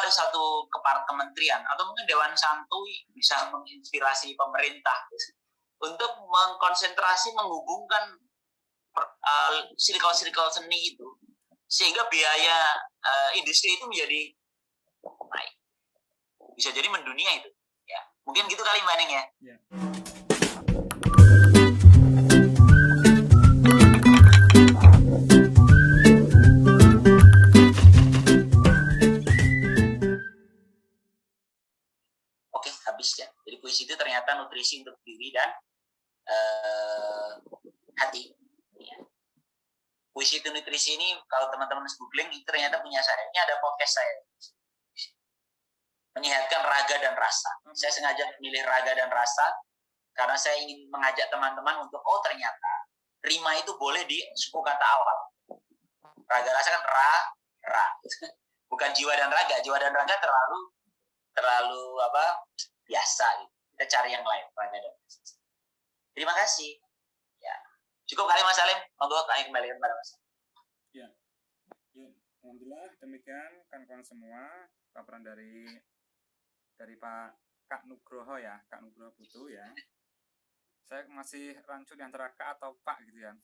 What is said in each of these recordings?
kali satu kepala kementerian atau mungkin Dewan Santuy bisa menginspirasi pemerintah untuk mengkonsentrasi menghubungkan sirkel-sirkel seni itu sehingga biaya industri itu menjadi naik, bisa jadi mendunia itu ya. Mungkin gitu kali Mbak Ning ya. Oke, habis ya. Jadi puisi itu ternyata nutrisi untuk diri dan hati ya. Puisi itu nutrisi ini kalau teman-teman googling itu ternyata punya saya. Ini ada podcast saya, menyehatkan raga dan rasa. Saya sengaja memilih raga dan rasa karena saya ingin mengajak teman-teman untuk ternyata rima itu boleh di suku kata awal. Raga rasa kan ra. Bukan jiwa dan raga. Jiwa dan raga terlalu biasa gitu. Kita cari yang lain, raga dan rasa. Terima kasih. Ya. Cukup kali Mas Salim. Monggo tanya kembali kepada Mas. Ya. Alhamdulillah demikian kawan-kawan semua paparan dari Pak Kak Nugroho ya, Kak Nugroho Putu ya. Saya masih rancu di antara Kak atau Pak gitu ya.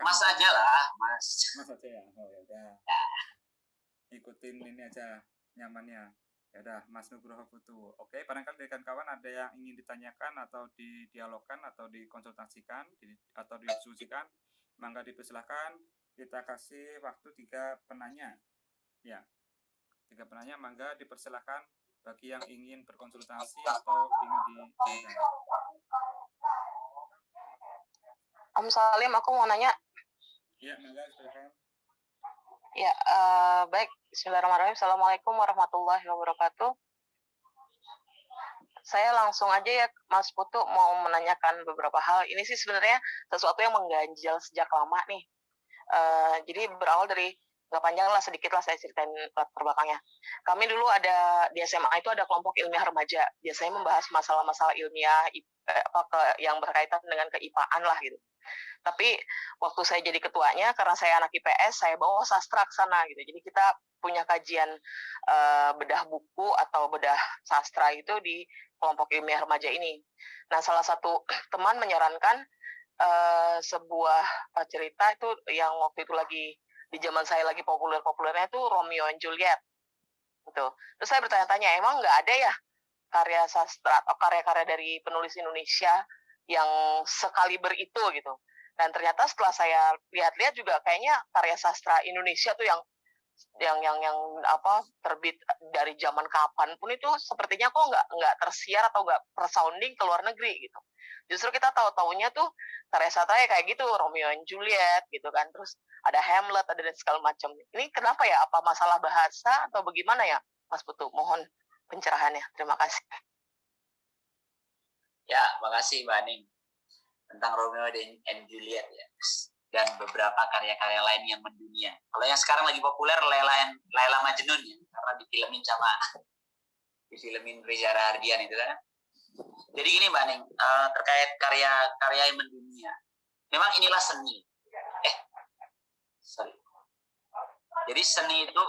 Mas aja lah, Mas. Mas aja ya. Oh ya udah. Ikutin ini aja nyamannya. Ya udah, Mas Nugroho Putu. Oke, barangkali dari kawan ada yang ingin ditanyakan atau didialogkan atau dikonsultasikan atau didiskusikan, mangga dipersilahkan. Kita kasih waktu 3 penanya. Ya. 3 penanya, mangga dipersilahkan bagi yang ingin berkonsultasi atau ingin ditanyakan. Om Salim, aku mau nanya. Iya, mangga silakan. Ya, baik. Bismillahirrahmanirrahim. Assalamualaikum warahmatullahi wabarakatuh. Saya langsung aja ya, Mas Putu, mau menanyakan beberapa hal. Ini sih sebenarnya sesuatu yang mengganjal sejak lama nih. Jadi berawal dari, nggak panjang lah, sedikit lah saya ceritain latar belakangnya. Kami dulu ada, di SMA itu ada kelompok ilmiah remaja. Biasanya membahas masalah-masalah ilmiah, yang berkaitan dengan keIPA-an lah gitu. Tapi waktu saya jadi ketuanya, karena saya anak IPS, saya bawa sastra ke sana gitu. Jadi kita punya kajian bedah buku atau bedah sastra itu di kelompok ilmiah remaja ini. Nah, salah satu teman menyarankan sebuah cerita itu yang waktu itu lagi di zaman saya lagi populer-populernya itu Romeo and Juliet. Gitu. Terus saya bertanya-tanya, emang nggak ada ya karya sastra atau karya-karya dari penulis Indonesia yang sekaliber itu gitu. Dan ternyata setelah saya lihat-lihat juga kayaknya karya sastra Indonesia tuh yang terbit dari zaman kapan pun itu sepertinya kok nggak tersiar atau nggak tersounding ke luar negeri gitu. Justru kita tahu-taunya tuh karya sastra kayak gitu, Romeo and Juliet gitu kan, terus ada Hamlet, ada dan segala macam. Ini kenapa ya? Apa masalah bahasa atau bagaimana ya, Mas Putu? Mohon pencerahannya. Terima kasih. Ya, makasih Mbak Ning. Tentang Romeo and Juliet ya. Dan beberapa karya-karya lain yang mendunia. Kalau yang sekarang lagi populer Laila Majnun ya, karena difilmin Reza Rahardian itu kan. Jadi gini Mbak Ning, terkait karya-karya yang mendunia. Memang inilah seni. Jadi seni itu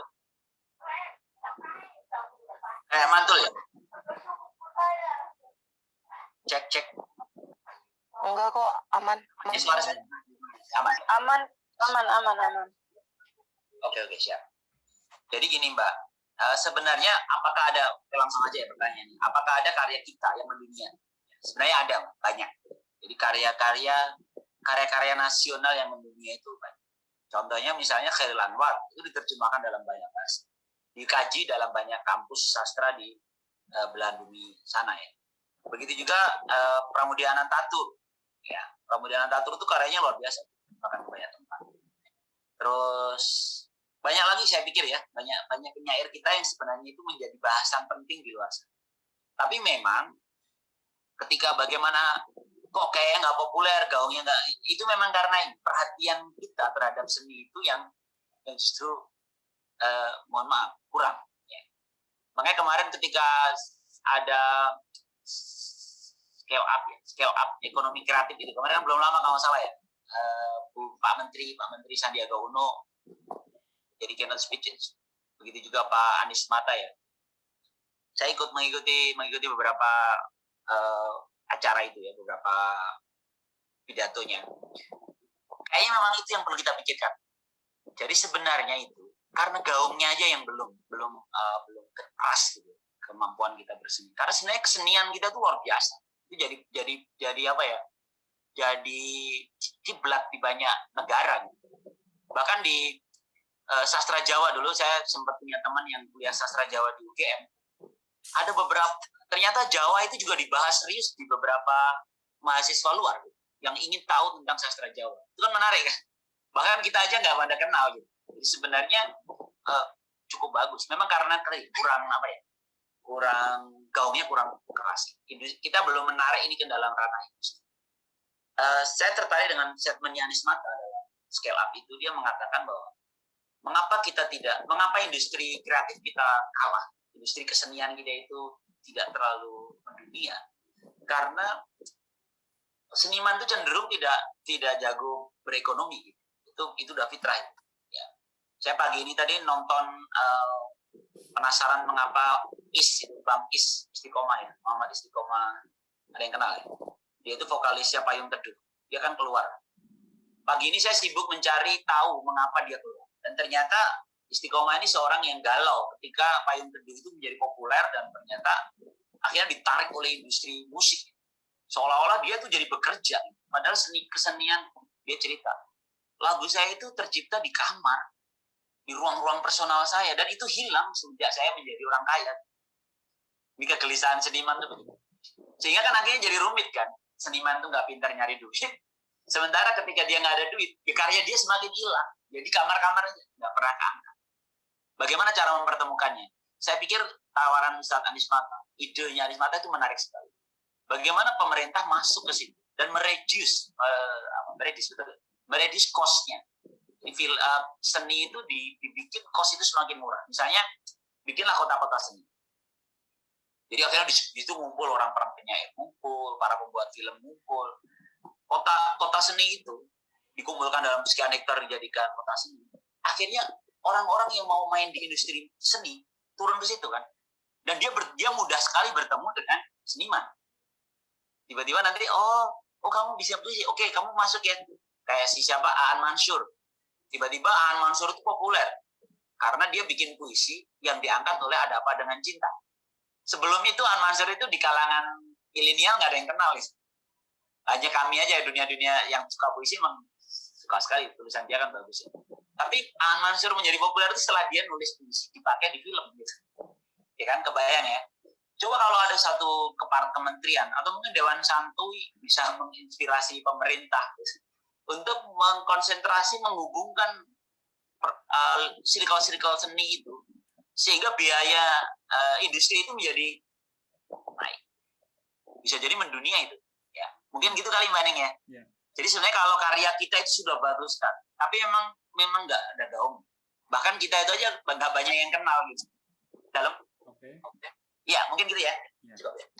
mantul ya. Cek. Enggak kok, aman. Suara saya aman. Oke, siap. Jadi gini Mbak, sebenarnya apakah ada, langsung aja ya pertanyaannya, apakah ada karya kita yang mendunia? Sebenarnya ada, banyak. Jadi karya-karya nasional yang mendunia itu banyak. Contohnya misalnya Chairil Anwar, itu diterjemahkan dalam banyak bahasa. Dikaji dalam banyak kampus sastra di belahan bumi sana ya. Begitu juga Pramudia Anantatur. Ya, Pramudia Anantatur itu karyanya luar biasa, bahkan banyak tempat. Terus banyak lagi saya pikir ya, banyak penyair kita yang sebenarnya itu menjadi bahasan penting di luar sana. Tapi memang ketika bagaimana kok kayaknya nggak populer, gaungnya nggak, itu memang karena perhatian kita terhadap seni itu yang justru mohon maaf kurang. Ya. Makanya kemarin ketika ada scale up ekonomi kreatif itu kemarin kan belum lama kalau salah ya, Pak Menteri Sandiaga Uno jadi keynote speech, begitu juga Pak Anies Mata ya, saya ikut mengikuti beberapa acara itu ya, beberapa pidatonya. Kayaknya memang itu yang perlu kita pikirkan. Jadi sebenarnya itu karena gaungnya aja yang belum keras gitu, kemampuan kita berseni. Karena sebenarnya kesenian kita tuh luar biasa. Itu jadi apa ya? Jadi kiblat di banyak negara gitu. Bahkan di sastra Jawa dulu saya sempat punya teman yang kuliah sastra Jawa di UGM. Ada beberapa, ternyata Jawa itu juga dibahas serius di beberapa mahasiswa luar gitu, yang ingin tahu tentang sastra Jawa. Itu kan menarik kan? Bahkan kita aja nggak pada kenal gitu. Jadi sebenarnya cukup bagus. Memang karena kurang apa ya? Gaungnya kurang keras. Kita belum menarik ini ke dalam ranah industri. Saya tertarik dengan statementnya Anies Mata dalam Scale Up itu. Dia mengatakan bahwa mengapa industri kreatif kita kalah, industri kesenian kita itu tidak terlalu mendunia, karena seniman itu cenderung tidak jago berekonomi gitu. Itu udah fitrah ya. Saya pagi ini tadi nonton penasaran mengapa Bang Istiqomah ya, Muhammad Istiqomah, ada yang kenal ya? Dia itu vokalisnya Payung Teduh. Dia kan keluar. Pagi ini saya sibuk mencari tahu mengapa dia keluar. Dan ternyata Istiqomah ini seorang yang galau ketika Payung Teduh itu menjadi populer dan ternyata akhirnya ditarik oleh industri musik. Seolah-olah dia tuh jadi bekerja. Padahal kesenian, dia cerita. Lagu saya itu tercipta di kamar, di ruang-ruang personal saya, dan itu hilang sejak saya menjadi orang kaya. Ini kegelisahan seniman tuh begitu. Sehingga kan akhirnya jadi rumit kan. Seniman tuh nggak pintar nyari duit. Sementara ketika dia nggak ada duit, ya karya dia semakin hilang. Jadi kamar-kamarnya nggak pernah keangkat. Bagaimana cara mempertemukannya? Saya pikir tawaran Ustadz Anies Mata, idenya Anies Mata itu menarik sekali. Bagaimana pemerintah masuk ke situ dan mereduce cost-nya. Seni itu dibikin cost itu semakin murah. Misalnya, bikinlah kota-kota seni. Jadi akhirnya di situ ngumpul orang-orang penyair, ngumpul, para pembuat film ngumpul. Kota seni itu dikumpulkan dalam sekian hektar dijadikan kota seni. Akhirnya orang-orang yang mau main di industri seni turun ke situ kan. Dan dia mudah sekali bertemu dengan seniman. Tiba-tiba nanti, oh kamu bisa puisi, oke kamu masuk ya. Kayak siapa, Aan Mansur. Tiba-tiba Aan Mansur itu populer. Karena dia bikin puisi yang diangkat oleh Ada Apa Dengan Cinta. Sebelum itu Aan Mansur itu di kalangan milenial nggak ada yang kenal. Hanya kami aja, dunia-dunia yang suka puisi memang suka sekali, tulisan dia kan bagus ya. Tapi Aan Mansur menjadi populer itu setelah dia nulis puisi dipakai di film gitu. Ya kan, kebayang ya. Coba kalau ada satu kementerian atau mungkin Dewan Santuy bisa menginspirasi pemerintah gitu, untuk mengkonsentrasi menghubungkan sirkel-sirkel seni itu sehingga biaya industri itu menjadi naik. Bisa jadi mendunia itu. Ya, mungkin gitu kali Mbak Ning ya. Yeah. Jadi sebenarnya kalau karya kita itu sudah bagus kan, tapi memang nggak ada gaung. Bahkan kita itu aja nggak banyak yang kenal gitu. Dalam. Oke. Ya, mungkin gitu ya.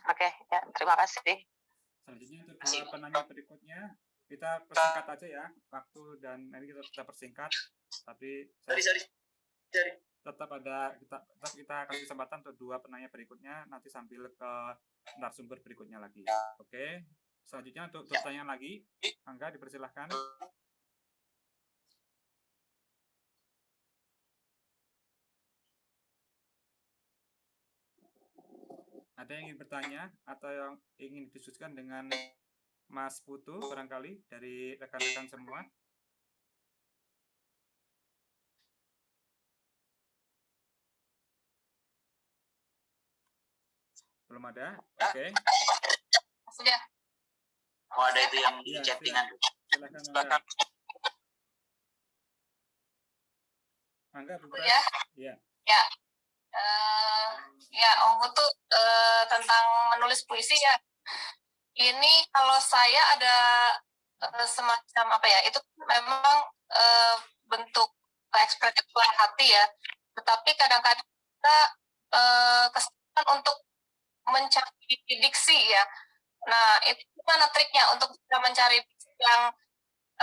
Oke, ya, terima kasih. Selanjutnya untuk dua penanya berikutnya, kita persingkat aja ya, waktu dan ini kita persingkat. Tapi tetap kita kasih kesempatan untuk dua penanya berikutnya, nanti sambil ke narasumber berikutnya lagi. Oke. Selanjutnya untuk pertanyaan lagi, Angga dipersilahkan. Ada yang ingin bertanya atau yang ingin didiskusikan dengan Mas Putu barangkali dari rekan-rekan semua? Belum ada? Oke. Sudah. Oh, ada itu yang di chattingan. Silakan. Angga, bukan? Ya. Iya. Ya. Ya, Om Putu tentang menulis puisi ya. Ini kalau saya ada semacam apa ya? Itu memang bentuk ekspresi hati ya. Tetapi kadang-kadang kita kesulitan untuk mencari diksi ya. Nah, itu gimana triknya untuk kita mencari diksi yang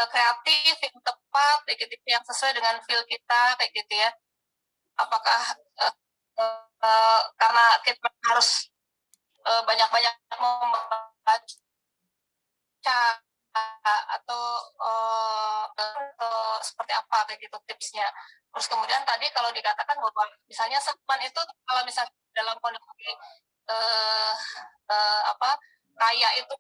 kreatif, yang tepat, kayak gitu, yang sesuai dengan feel kita, kayak gitu ya. Apakah karena kita harus banyak-banyak membaca atau seperti apa kayak gitu tipsnya. Terus kemudian tadi kalau dikatakan bahwa misalnya Sakman itu kalau misalnya dalam kondisi kaya itu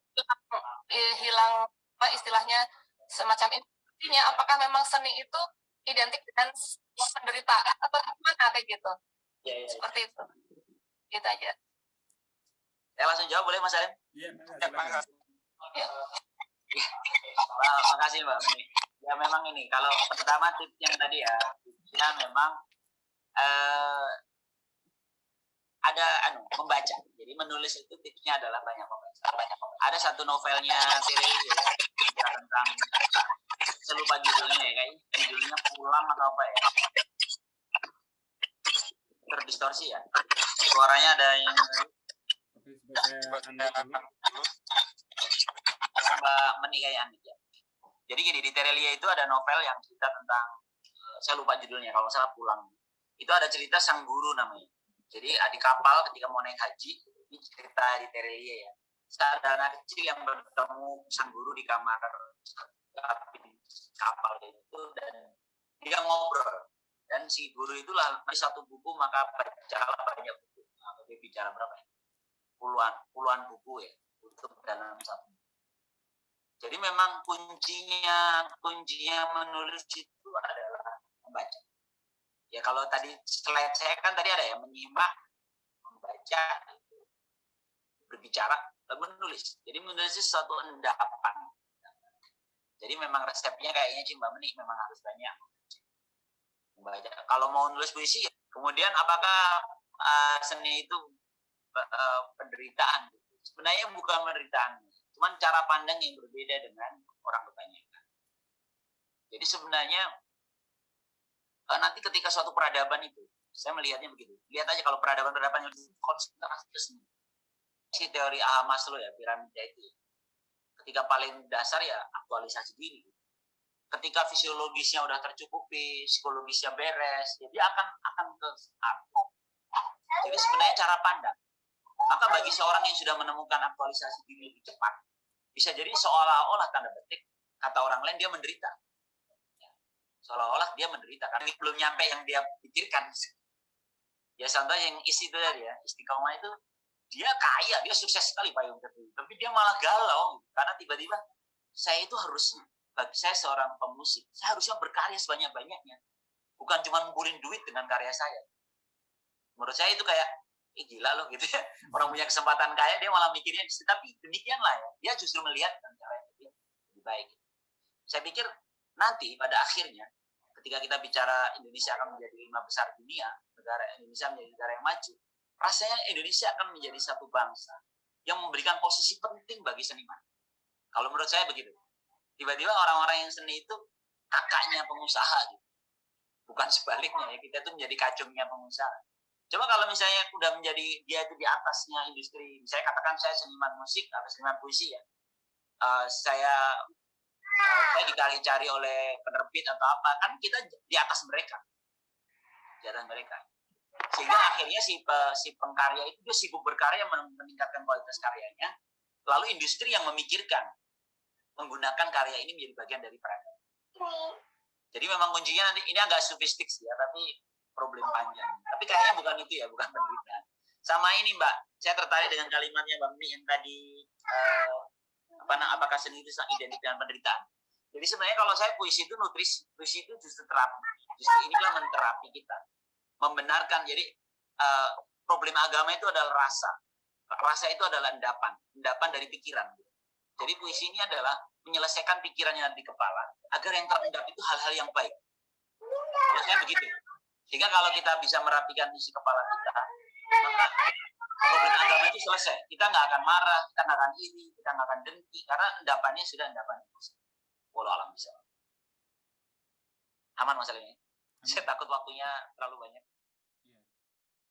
hilang apa istilahnya semacam intinya, apakah memang seni itu identik dengan penderitaan atau gimana kayak gitu? Ya. Seperti itu. Gitu aja. Saya langsung jawab boleh Mas Alim? Iya, silakan. Ya. Makasih Mbak Mini. Ya memang ini, kalau pertama tips yang tadi ya, tipsnya memang ada membaca. Jadi menulis itu tipsnya adalah banyak membaca. Ada satu novelnya Tirelli ya, tentang saya lupa judulnya ya, kayaknya judulnya Pulang atau apa ya. Terdistorsi ya. Suaranya ada yang Oke, sebagai Anda dulu. Mbak Meni kayak Andi ya. Jadi gini, di Terelia itu ada novel yang cerita tentang saya lupa judulnya, kalau salah Pulang. Itu ada cerita sang guru namanya. Jadi di kapal ketika mau naik haji, ini cerita di Terelia ya. Ada anak kecil yang bertemu sang guru di kamar kapal itu dan dia ngobrol. Dan si guru itulah di satu buku maka bacalah banyak buku. Dia bicara berapa ya? Puluhan buku ya untuk dalam satu. Jadi memang kuncinya menulis itu adalah membaca. Ya kalau tadi slide saya kan tadi ada ya, menyimak, membaca, berbicara, dan menulis. Jadi menulis itu suatu endapan. Jadi memang resepnya kayaknya Mbak Meni memang harus banyak membaca. Kalau mau nulis puisi, kemudian apakah seni itu penderitaan? Sebenarnya bukan penderitaan, cuman cara pandang yang berbeda dengan orang kebanyakan. Jadi sebenarnya nanti ketika suatu peradaban itu, saya melihatnya begitu. Lihat aja kalau peradaban yang konsentrasi ke seni. Si teori Maslow ya, piramida itu. Ketika paling dasar ya aktualisasi diri. Ketika fisiologisnya udah tercukupi, psikologisnya beres, jadi akan ke art. Jadi sebenarnya cara pandang. Maka bagi seorang yang sudah menemukan aktualisasi diri lebih cepat, bisa jadi seolah-olah tanda petik kata orang lain dia menderita. Seolah-olah dia menderita karena belum nyampe yang dia pikirkan. Ya contoh yang isi itu tadi ya, Istiqomah itu dia kaya, dia sukses sekali payung teduh, tapi dia malah galau karena tiba-tiba saya itu harus, bagi saya seorang pemusik, saya harusnya berkarya sebanyak-banyaknya, bukan cuma ngumpulin duit dengan karya saya. Menurut saya itu kayak gila loh gitu ya, orang punya kesempatan kaya dia malah mikirnya, tapi demikianlah ya, dia justru melihat dengan cara yang lebih baik. Saya pikir nanti pada akhirnya ketika kita bicara Indonesia akan menjadi 5 besar dunia, negara Indonesia menjadi negara yang maju, rasanya Indonesia akan menjadi satu bangsa yang memberikan posisi penting bagi seniman. Kalau menurut saya begitu. Tiba-tiba orang-orang yang seni itu kakaknya pengusaha gitu. Bukan sebaliknya ya, kita itu menjadi kacungnya pengusaha. Coba kalau misalnya udah menjadi dia itu di atasnya industri, misalnya katakan saya seniman musik atau seniman puisi ya, saya dicari oleh penerbit atau apa, kan kita di atas mereka, sehingga akhirnya si pengkarya itu dia sibuk berkarya meningkatkan kualitas karyanya, lalu industri yang memikirkan menggunakan karya ini menjadi bagian dari peradaban. Jadi memang kuncinya nanti ini agak sofistik sih ya, tapi problem panjang. Tapi kayaknya bukan itu ya, bukan penderitaan. Sama ini Mbak, saya tertarik dengan kalimatnya Mbak Mi yang tadi apakah seni itu identik dengan penderitaan. Jadi sebenarnya kalau saya puisi itu nutrisi, puisi itu justru terapi. Justru inilah menterapi kita, membenarkan. Jadi problem agama itu adalah rasa itu adalah endapan dari pikiran. Jadi puisi ini adalah menyelesaikan pikiran yang ada di kepala agar yang terendap itu hal-hal yang baik. Kalau saya begitu. Sehingga kalau kita bisa merapikan isi kepala kita, maka problem agama itu selesai. Kita nggak akan marah, kita nggak akan iri, kita nggak akan dengki, karena endapannya sudah endapan emosi. Walau alam bisa. Aman masalahnya. Saya takut waktunya terlalu banyak.